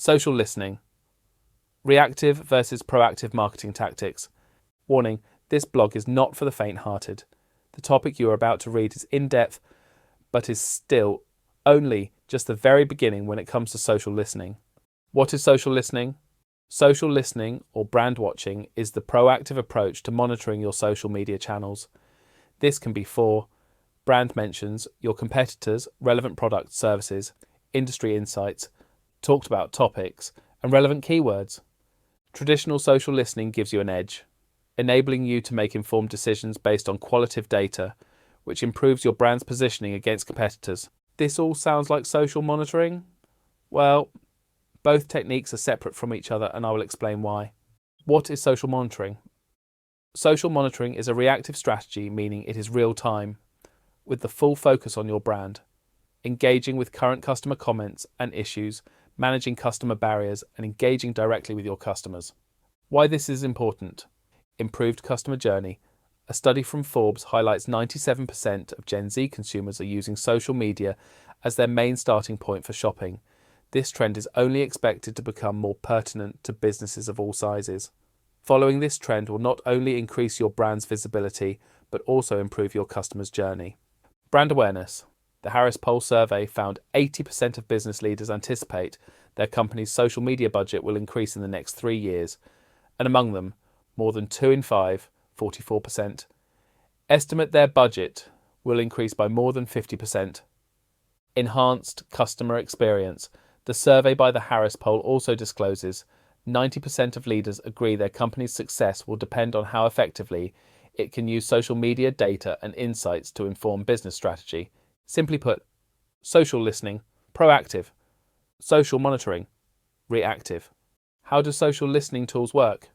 Social listening. Reactive versus proactive marketing tactics. Warning, this blog is not for the faint-hearted. The topic you are about to read is in-depth, but is still only just the very beginning when it comes to social listening. What is social listening? Social listening, or brand watching, is the proactive approach to monitoring your social media channels. This can be for brand mentions, your competitors, relevant products, services, industry insights, talked about topics, and relevant keywords. Traditional social listening gives you an edge, enabling you to make informed decisions based on qualitative data, which improves your brand's positioning against competitors. This all sounds like social monitoring? Well, both techniques are separate from each other, and I will explain why. What is social monitoring? Social monitoring is a reactive strategy, meaning it is real time, with the full focus on your brand, engaging with current customer comments and issues, managing customer barriers, and engaging directly with your customers. Why this is important? Improved customer journey. A study from Forbes highlights 97% of Gen Z consumers are using social media as their main starting point for shopping. This trend is only expected to become more pertinent to businesses of all sizes. Following this trend will not only increase your brand's visibility, but also improve your customer's journey. Brand awareness. The Harris Poll survey found 80% of business leaders anticipate their company's social media budget will increase in the next 3 years, and among them, more than 2 in 5, 44%, estimate their budget will increase by more than 50%. Enhanced customer experience. The survey by the Harris Poll also discloses 90% of leaders agree their company's success will depend on how effectively it can use social media data and insights to inform business strategy. Simply put, social listening, proactive; social monitoring, reactive. How do social listening tools work?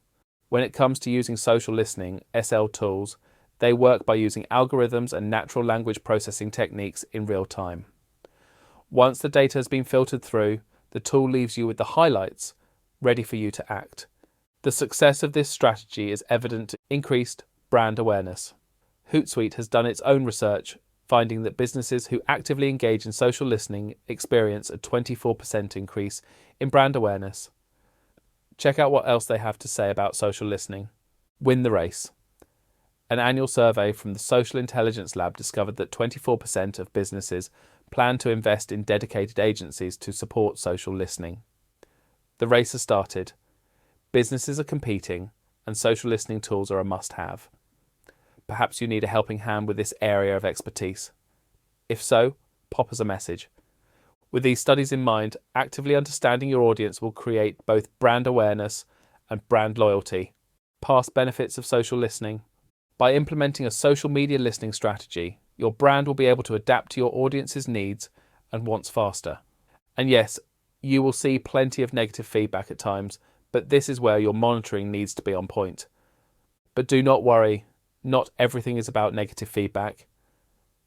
When it comes to using social listening, SL tools, they work by using algorithms and natural language processing techniques in real time. Once the data has been filtered through, the tool leaves you with the highlights, ready for you to act. The success of this strategy is evident in increased brand awareness. Hootsuite has done its own research, finding that businesses who actively engage in social listening experience a 24% increase in brand awareness. Check out what else they have to say about social listening. Win the race. An annual survey from the Social Intelligence Lab discovered that 24% of businesses plan to invest in dedicated agencies to support social listening. The race has started. Businesses are competing, and social listening tools are a must-have. Perhaps you need a helping hand with this area of expertise. If so, pop us a message. With these studies in mind, actively understanding your audience will create both brand awareness and brand loyalty. Past benefits of social listening. By implementing a social media listening strategy, your brand will be able to adapt to your audience's needs and wants faster. And yes, you will see plenty of negative feedback at times, but this is where your monitoring needs to be on point. But do not worry, not everything is about negative feedback.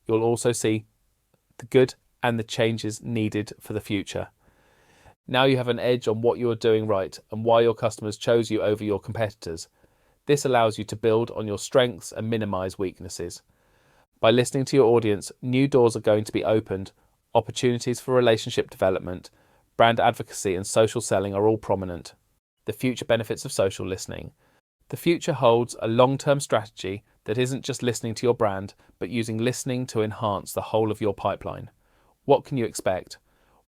You'll also see the good and the changes needed for the future. Now you have an edge on what you are doing right and why your customers chose you over your competitors. This allows you to build on your strengths and minimize weaknesses. By listening to your audience, new doors are going to be opened, opportunities for relationship development, brand advocacy and social selling are all prominent. The future benefits of social listening. The future holds a long-term strategy that isn't just listening to your brand, but using listening to enhance the whole of your pipeline. What can you expect?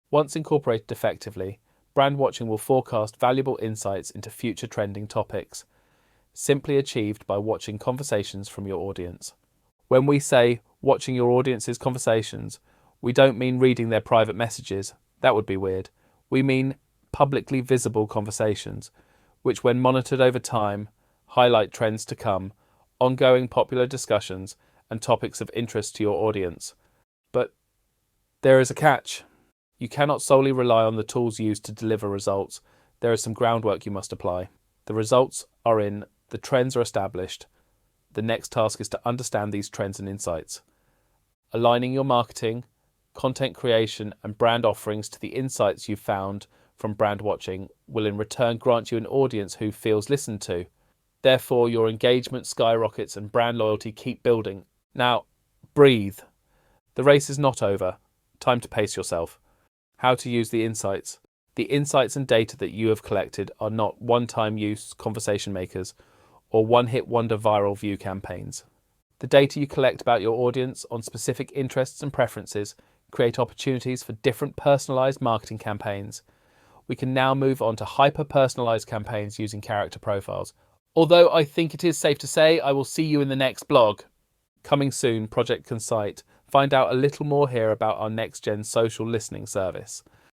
Once incorporated effectively, brand watching will forecast valuable insights into future trending topics, simply achieved by watching conversations from your audience. When we say watching your audience's conversations, we don't mean reading their private messages. That would be weird. We mean publicly visible conversations, which when monitored over time, highlight trends to come, ongoing popular discussions, and topics of interest to your audience. But there is a catch. You cannot solely rely on the tools used to deliver results. There is some groundwork you must apply. The results are in, the trends are established. The next task is to understand these trends and insights. Aligning your marketing, content creation, and brand offerings to the insights you've found from brand watching will in return grant you an audience who feels listened to. Therefore, your engagement skyrockets and brand loyalty keep building. Now, breathe. The race is not over. Time to pace yourself. How to use the insights. The insights and data that you have collected are not one-time use conversation makers or one-hit wonder viral view campaigns. The data you collect about your audience on specific interests and preferences create opportunities for different personalised marketing campaigns. We can now move on to hyper-personalised campaigns using character profiles. Although I think it is safe to say I will see you in the next blog. Coming soon, Project Concite. Find out a little more here about our next-gen social listening service.